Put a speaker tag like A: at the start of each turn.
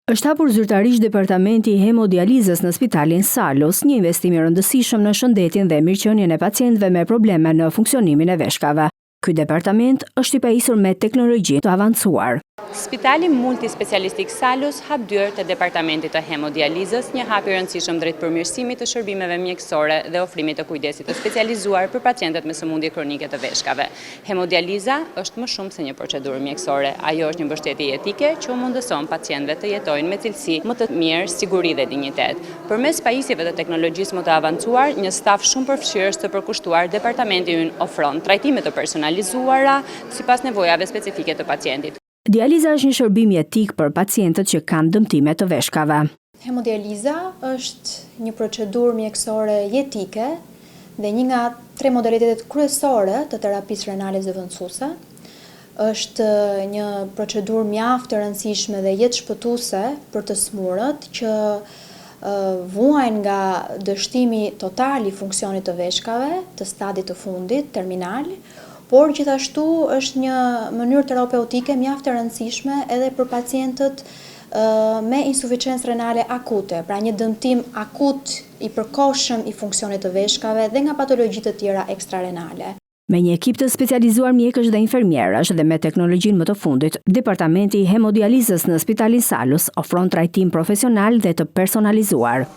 A: Është hapur zyrtarisht departamenti i hemodializës në Spitalin Salus, një investim i rëndësishëm në shëndetin dhe mirëqenien e pacientëve me probleme në funksionimin e veshkave. Ky departament është i pajisur me teknologji të avancuar.
B: Spitali multispecialistik Salus hap dyert të departamentit të hemodializës, një hap i rëndësishëm drejt përmirësimit të shërbimeve mjekësore dhe ofrimit të kujdesit të specializuar për pacientët me sëmundje kronike të veshkave. Hemodializa është më shumë se një procedurë mjekësore. Ajo është një mbështetje etike që u mundëson pacientëve të jetojnë me cilësi më të mirë, siguri dhe dinjitet. Përmes pajisjeve të teknologjisë më të avancuar, një staf shumë përfshirës të përkushtuar, departamenti ynë ofron trajtime të personalizuara sipas nevojave specifike të pacientit.
A: Dializa është një shërbim jetik për pacientët që kanë dëmtime të veshkave.
C: Hemodializa është një procedurë mjekësore jetike dhe një nga 3 modalitetet kryesore të terapisë renale zëvendësuese. Është një procedurë mjaft e rëndësishme dhe jetëshpëtuese për të smurët që vuajnë nga dështimi total i funksionit të veshkave, të stadit të fundit, terminal, por gjithashtu është një mënyrë terapeutike mjaft e rëndësishme edhe për pacientët me insuficiencë renale akute, pra një dëmtim akut i përkohshëm i funksionit të veshkave dhe nga patologjitë të tjera ekstrarenale.
A: Me një ekip të specializuar mjekësh dhe infermierash dhe me teknologjinë më të fundit, departamenti i hemodializës në Spitalin Salus ofron trajtim profesional dhe të personalizuar.